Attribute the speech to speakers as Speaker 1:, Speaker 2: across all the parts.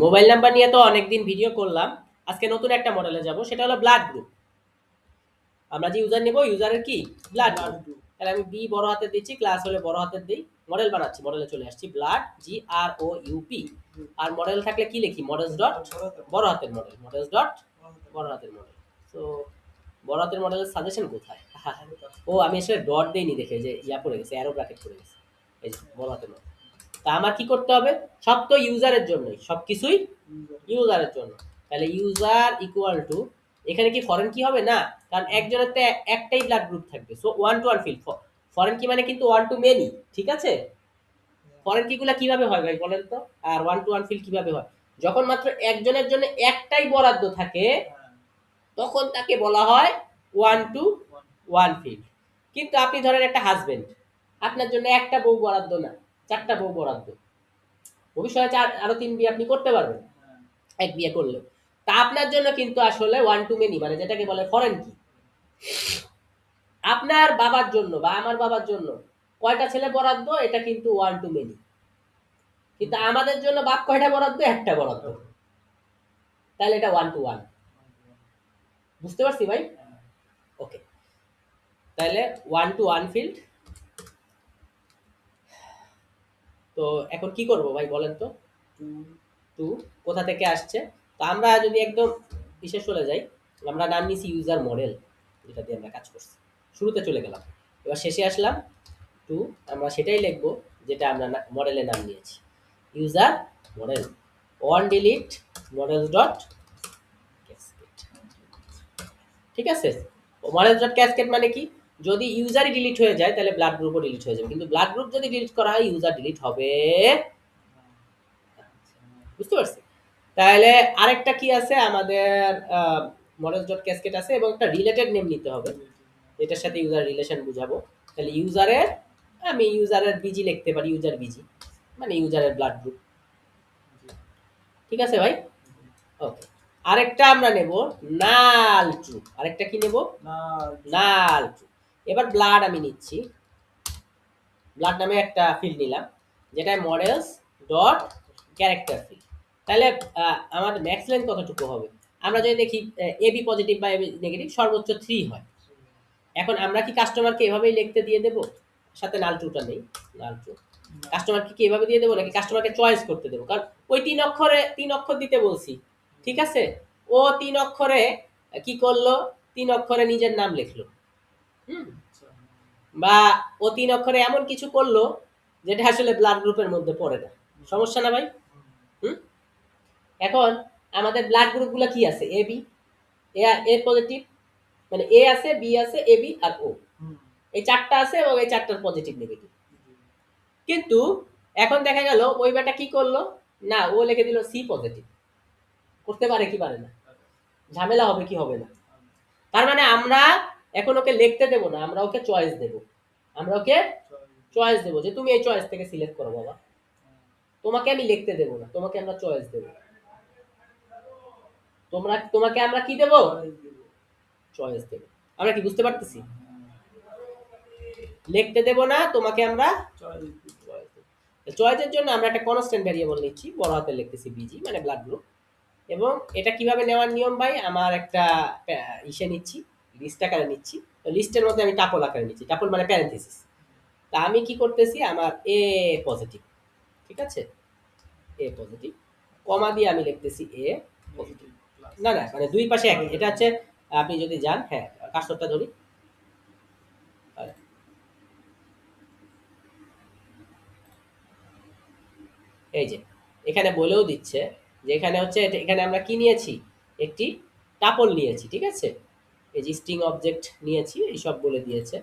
Speaker 1: Mobile number নিয়ে তো অনেকদিন ভিডিও করলাম। আজকে নতুন একটা মডেলে যাব, সেটা হলো ব্লাড গ্রুপ। আমরা যে ইউজার নেব, ইউজারের কি ব্লাড গ্রুপ। তাহলে আমি বি বড় হাতের দিচ্ছি, ক্লাস হলে বড় হাতের দিই, মডেল বানাচ্ছি, মডেলে চলে আসছি ব্লাড GROUP। আর মডেল থাকলে কি লিখি, মডেলস ডট বড় হাতের মডেল, মডেলস ডট বড় হাতের মডেল। তো বড় হাতের মডেলের সাজেশন কোথায়? ও আমি আসলে ডট দেইনি, দেখে যে ইয়া পড়ে গেছে, অ্যারো ব্র্যাকেট পড়ে গেছে। এই যে বড় হাতের মডেল। তা আমার কি করতে হবে? সব তো ইউজারের জন্যই, সবকিছুই ইউজারের জন্য। তাহলে ইউজার ইকুয়াল টু, এখানে কি ফরেন কি হবে না, কারণ একজনের তো একটাই ব্লাড গ্রুপ থাকবে, so one two one field. Foreign কি মানে কিন্তু ওয়ান টু মেনি, ঠিক আছে? ফরেন কিগুলা কিভাবে হয় ভাই বলেন তো? আর ওয়ান টু ওয়ান ফিল্ড কিভাবে হয়? যখন মাত্র একজনের জন্য একটাই বরাদ্দ থাকে, তখন তাকে বলা হয় ওয়ান টু ওয়ান ফিল্ড। কিন্তু আপনি ধরেন একটা হাজবেন্ড, আপনার জন্য একটা বউ বরাদ্দ না, চারটা বউ বরাদ্দ। ভবিষ্যতে আরো 3 বিয়ে আপনি করতে পারবেন এক বিয়ে করলে। তা আপনার জন্য কিন্তু আসলে ওয়ান টু মেনি, মানে যেটাকে বলে ফরেন কি। আপনার বাবার জন্য বা আমার বাবার জন্য কয়টা ছেলে বরাদ্দ, এটা কিন্তু ওয়ান টু মেনি। কিন্তু আমাদের জন্য বাপ কয়টা বরাদ্দ, একটা বরাদ্দ। তাহলে এটা ওয়ান টু ওয়ান। বুঝতে পারছি ভাই? ওকে, তাহলে ওয়ান টু ওয়ান ফিল্ড। তো এখন কি করব ভাই বলেন তো? টু কোথা থেকে আসছে? তো আমরা যদি একদম বিশেষ চলে যাই, আমরা নাম নিছি ইউজার মডেল, যেটা দিয়ে আমরা কাজ করছি। শুরুতে চলে গেলাম, এবার শেষে আসলাম টু। আমরা সেটাই লিখবো যেটা আমরা মডেলের নাম নিয়েছি, user model. On delete model dot cascade. ঠিক আছে? মডেল ডট ক্যাসকেড মানে কি, যদি ইউজারই ডিলিট হয়ে যায় তাহলে ব্লাড গ্রুপও ডিলিট হয়ে যাবে, কিন্তু ব্লাড গ্রুপ যদি ডিলিট করা হয় ইউজার ডিলিট হবে। বুঝতে পারছি? তাহলে আরেকটা কি আছে আমাদের, মডেল ডট ক্যাসকেড আছে, এবং একটা রিলেটেড নেম নিতে হবে এটার সাথে ইউজার রিলেশন বুঝাবো। তাহলে ইউজারের, আমি ইউজারের বিজি লিখতে পারি, ইউজার বিজি মানে ইউজারের ব্লাড গ্রুপ। ঠিক আছে ভাই? ওকে, আরেকটা আমরা নেব নাল ট্রু। আরেকটা কি নেব? নাল ট্রু। এবার ব্লাড আমি নিচ্ছি, ব্লাড নামে একটা ফিল্ড নিলাম, যেটা মডেলস ডট ক্যারেক্টার ফিল্ড। তাহলে আমাদের ম্যাক্স লেন্থ কতটুকু হবে? আমরা যদি দেখি এবি পজিটিভ বা এবি নেগেটিভ সর্বোচ্চ 3 হয়। এখন আমরা কি কাস্টমারকে এভাবেই লিখতে দিয়ে দেবো? সাথে নাল ট্রুটা নেই, নাল ট্রু। কাস্টমারকে কি এভাবে দিয়ে দেবো, নাকি কাস্টমারকে চয়েস করতে দেবো? কারণ ওই 3 অক্ষর দিতে বলছি, ঠিক আছে? ও 3 অক্ষরে কি করলো, 3 অক্ষরে নিজের নাম লিখলো। হুম, বা ও 3 অক্ষরে এমন কিছু করলো যেটা আসলে ব্লাড গ্রুপের মধ্যে পড়ে না। সমস্যা না ভাই? হুম, এখন আমাদের ব্লাড গ্রুপগুলো কি আছে? এ বি, এ পজিটিভ, মানে এ আছে, বি আছে, এ বি আর ও, এই চারটা আছে, এবং এই চারটার পজিটিভ নেগেটিভ। কিন্তু এখন দেখা গেল ওই বেটা কি করলো, না ও লিখে দিল সি পজিটিভ। করতে পারে কি পারে না? ঝামেলা হবে কি হবে না? তার মানে আমরা এখন ওকে লিখতে দেবো না, আমরা ওকে চয়েস দেব। আমরা ওকে চয়েস দেবো যে তুমি এই চয়েস থেকে সিলেক্ট করো বাবা। তোমাকে আমি লিখতে দেবো না, তোমাকে আমরা চয়েস দেবো। তোমাকে আমরা কি দেবো? চয়েস দেবো। আমরা কি বুঝতে পারতেছি? লিখতে দেবো না, তোমাকে আমরা চয়েসের জন্য আমরা একটা কনস্ট্যান্ট ভ্যারিয়েবল নিচ্ছি, বড় হাতে লিখতেছি বিজি মানে ব্লাড গ্রুপ। এবং এটা কিভাবে নেওয়ার নিয়ম ভাই, আমার একটা ইসে নিচ্ছি, লিস্ট আকারে নিচ্ছি। তো লিস্টের মধ্যে আমি টাপল আকারে নিচ্ছি, টাপল মানে প্যারেন্থেসিস। তা আমি কি করতেছি, আমার এ পজিটিভ, ঠিক আছে, এ পজিটিভ, কমা দিয়ে আমি লিখতেছি এ পজিটিভ। না না, মানে দুই পাশে এক, এটা হচ্ছে আপনি যদি যান, হ্যাঁ কার্সরটা ধরি, এই যে এখানে বলেও দিচ্ছে যে এখানে হচ্ছে এখানে আমরা কি নিয়েছি, একটি টাপল নিয়েছি, ঠিক আছে, এই যে স্ট্রিং অবজেক্ট নিয়েছি, এই সব বলে দিয়েছে।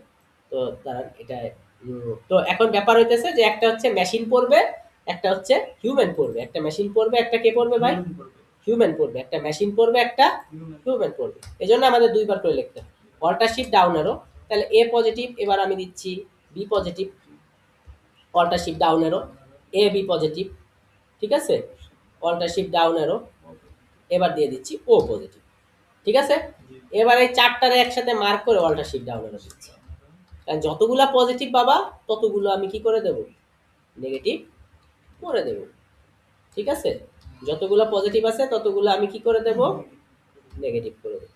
Speaker 1: তো দাঁড়ান এটা, তো এখন ব্যাপার হইতেছে যে একটা হচ্ছে মেশিন পড়বে, একটা হচ্ছে হিউম্যান পড়বে। একটা মেশিন পড়বে, একটা কে পড়বে ভাই? হিউম্যান পড়বে। একটা মেশিন পড়বে, একটা হিউম্যান পড়বে। এই জন্য আমাদের দুইবার করে লিখতে হবে, অল্টার শিফট ডাউন অ্যারো। তাহলে এ পজিটিভ, এবার আমি দিচ্ছি B positive, alter shift down arrow, A B positive, ঠিক আছে, অল্টার শিফট ডাউন অ্যারো, এবার দিয়ে দিচ্ছি ও পজিটিভ, ঠিক আছে। এবার এই চারটারে একসাথে মার্ক করে অল্টার শিফট ডাউন অ্যারো দিচ্ছি। কারণ যতগুলা পজিটিভ পাবা ততগুলো আমি কি করে দেব, নেগেটিভ করে দেব, ঠিক আছে। যতগুলো পজিটিভ আছে ততগুলো আমি কি করে দেব, নেগেটিভ করে দেব।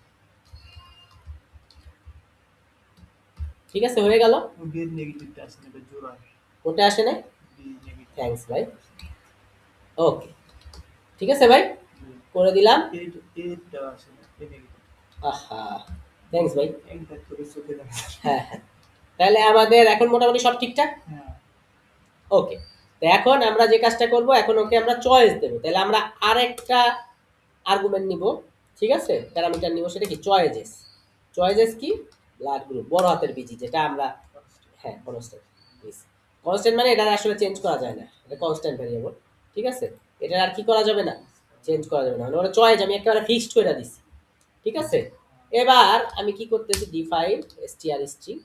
Speaker 1: ঠিক আছে, হয়ে গেল। কোনটা আসে না? থ্যাঙ্কস ভাই। ওকে, ঠিক আছে ভাই, করে দিলাম। আহা, থ্যাঙ্কস ভাই। হ্যাঁ হ্যাঁ, তাহলে আমাদের এখন মোটামুটি সব ঠিকঠাক। ওকে, তো এখন আমরা যে কাজটা করব, এখন ওকে আমরা চয়েস দেব। তাহলে আমরা আরেকটা আর্গুমেন্ট নিব, ঠিক আছে, প্যারামিটার নিব। সেটা কি? চয়েজেস। চয়েজেস কি? ব্লাড গ্রুপ, বড় হাতের বিজি, যেটা আমরা, হ্যাঁ কনস্ট্যান্ট। কনস্ট্যান্ট মানে এটা আসলে চেঞ্জ করা যায় না, এটা কনস্ট্যান্ট ভ্যারিয়েবল। ঠিক আছে, এটা আর কি করা যাবে না, চেঞ্জ করা যাবে না, মানে ওটা চয়েস আমি একেবারে ফিক্সড করে দিছি। ঠিক আছে, এবার আমি কি করতেছি, ডিফাইন str string,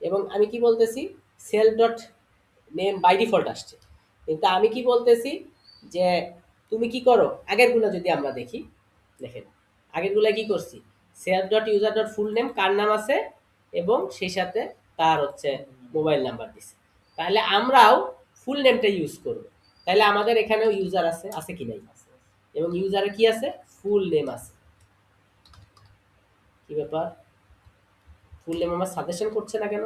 Speaker 1: এবং আমি কি বলতেছি, cell dot name by default আসছে, কিন্তু আমি কি বলতেছি যে তুমি কি করো, আগেরগুলো যদি আমরা দেখি, দেখেন আগেরগুলো কি করছি, self dot user dot full name কার নাম আছে এবং সেই সাথে তার হচ্ছে মোবাইল নাম্বার দিছে। তাহলে আমরাও ফুল নেমটা ইউজ করব। তাহলে আমাদের এখানেও ইউজার আছে, আছে কি নাই, এবং ইউজারে কি আছে, ফুল নেম আছে। কি ব্যাপার, ফুল নেম আমার সাজেশন করছে না কেন?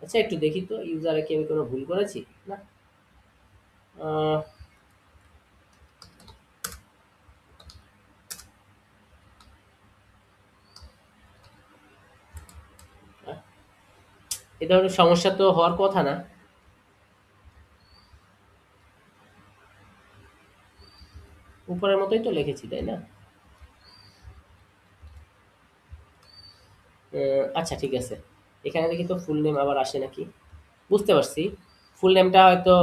Speaker 1: আচ্ছা একটু দেখি তো, ইউজারে কি আমি কোনো ভুল করেছি না। আহ, এ ধরনের সমস্যা তো হওয়ার কথা না। উপরের মতোই তো লিখেছি, তাই না? আচ্ছা ঠিক আছে, এখানে দেখি তো ফুল নেম আবার আসে নাকি। বুঝতে পারছি, ফুল নেমটা হয়তো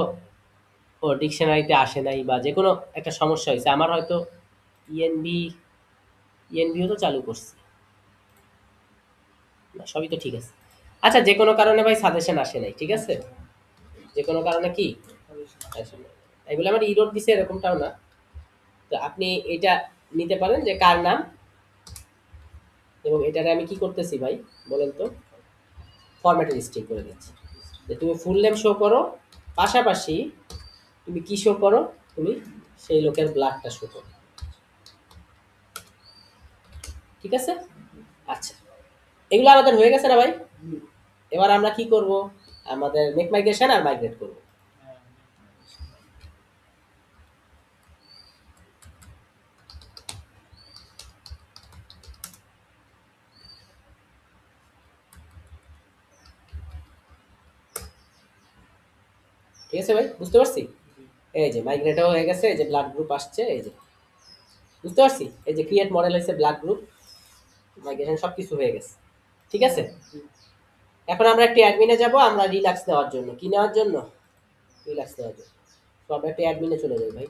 Speaker 1: ও ডিকশনারিতে আসে নাই, বা যে কোনো একটা সমস্যা হয়েছে। আমার হয়তো ইএনভি, ইএনভিও তো চালু করছি না, সবই তো ঠিক আছে। আচ্ছা, যে কোনো কারণে ভাই সাজেশন আসে নাই, ঠিক আছে, যে কোনো কারণে কি আসে নাই। তাই বলে আমার ইরোড দিছে এরকমটাও না। তো আপনি এটা নিতে পারেন যে কার নাম, এবং এটারে আমি কি করতেছি ভাই বলেন তো, ফরম্যাটের স্ট্রিং করে দিচ্ছি, যে তুমি ফুল নেম শো করো, পাশাপাশি তুমি কি শো করো, তুমি সেই লোকের ব্লাডটা শো করো। ঠিক আছে, আচ্ছা, এগুলো আমাদের হয়ে গেছে না ভাই? এবার আমরা কি করব, আমাদের মেক মাইগ্রেশন আর মাইগ্রেট করব। ঠিক আছে ভাই, বুঝতে পারছি। এই যে মাইগ্রেটও হয়ে গেছে, এই যে ব্লাড গ্রুপ আসছে, এই যে বুঝতে পারছি, এই যে ক্রিয়েট মডেল হয়েছে, ব্লাড গ্রুপ, মাইগ্রেশন সব কিছু হয়ে গেছে। ঠিক আছে, এখন আমরা একটি অ্যাডমিনে যাব, আমরা রিল্যাক্স নেওয়ার জন্য। কি নেওয়ার জন্য? রিল্যাক্স নেওয়ার জন্য। তো আমরা একটি অ্যাডমিনে চলে যাই ভাই।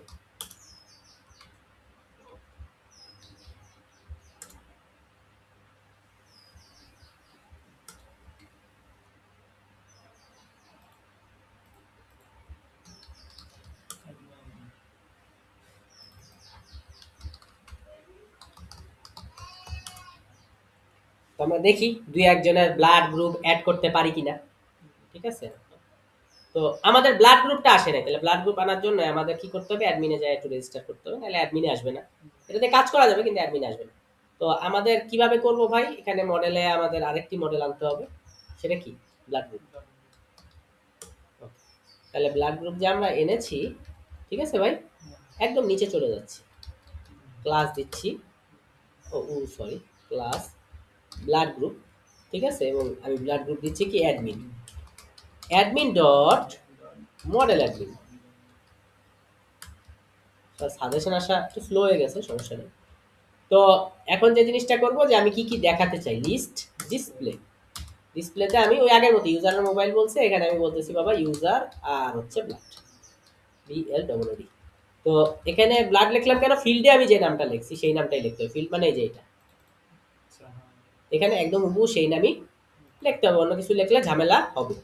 Speaker 1: তো আমরা দেখি দুই একজনের ব্লাড গ্রুপ অ্যাড করতে পারি কিনা। ঠিক আছে, তো আমাদের ব্লাড গ্রুপটা আসে না, তাহলে ব্লাড গ্রুপ আনার জন্য আমাদের কি করতে হবে, অ্যাডমিনে যায় একটু রেজিস্টার করতে হবে, নাহলে অ্যাডমিনে আসবে না। এটাতে কাজ করা যাবে কিন্তু অ্যাডমিনে আসবে না। তো আমাদের কিভাবে করব ভাই, এখানে মডেলে আমাদের আরেকটি মডেল আনতে হবে। সেটা কি? Blood group. তাহলে ব্লাড গ্রুপ যে আমরা এনেছি, ঠিক আছে ভাই, একদম নিচে চলে যাচ্ছি, ক্লাস দিচ্ছি, ও সরি, ক্লাস ব্লাড গ্রুপ। ঠিক আছে, এবং আমি ব্লাড গ্রুপ দিচ্ছি কি, admin, admin dot model admin. Suggestion আসা একটু স্লো হয়ে গেছে, সমস্যা নেই। তো এখন যে জিনিসটা করব, যে আমি কি কি দেখাতে চাই, লিস্ট ডিসপ্লে। ডিসপ্লেতে আমি ওই আগের মতো ইউজারের মোবাইল বলছে, এখানে আমি বলতেছি বাবা ইউজার আর হচ্ছে ব্লাড, BLOOD। তো এখানে ব্লাড লিখলাম কেন, ফিল্ডে আমি যে নামটা লিখছি সেই নামটাই লিখতে হবে। ফিল্ড মানে এই যে এটা, এখানে একদম হুবহু সেই নামই লিখতে হবে, অন্য কিছু লিখলে ঝামেলা হবে।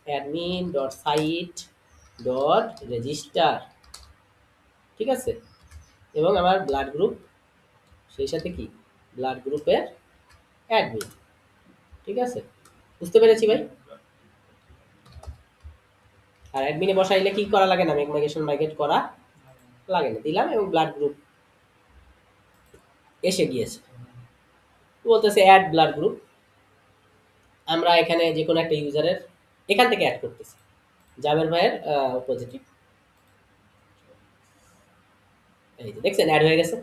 Speaker 1: Admin dot site dot register, ঠিক আছে, এবং আমার ব্লাড গ্রুপ, সেই সাথে কি, ব্লাড গ্রুপের অ্যাডমিন। ঠিক আছে, বুঝতে পেরেছি ভাই। আর অ্যাডমিনে বসাইলে কি করা লাগে না, ম্যাগনিফিকেশন মাইগ্রেট করা লাগে না, দিলাম এবং ব্লাড গ্রুপ এসে গিয়েছে। বলতেছে অ্যাড ব্লাড গ্রুপ, আমরা এখানে যে কোনো একটা ইউজারের এখান থেকে অ্যাড করতেছি, জাবের ভাইয়ের পজিটিভ, এই যে দেখছেন অ্যাড হয়ে গেছে।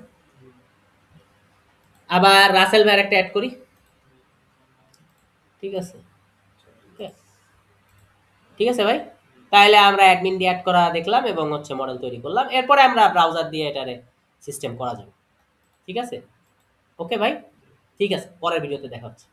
Speaker 1: আবার রাসেল ভাইয়ের একটা অ্যাড করি, ঠিক আছে, ঠিক আছে ভাই। তাহলে আমরা অ্যাডমিন দিয়ে অ্যাড করা দেখলাম এবং হচ্ছে মডেল তৈরি করলাম, এরপরে আমরা ব্রাউজার দিয়ে এটারে সিস্টেম করা যাবে, ঠিক আছে। ওকে ভাই, ঠিক আছে, পরের ভিডিওতে দেখা হচ্ছে।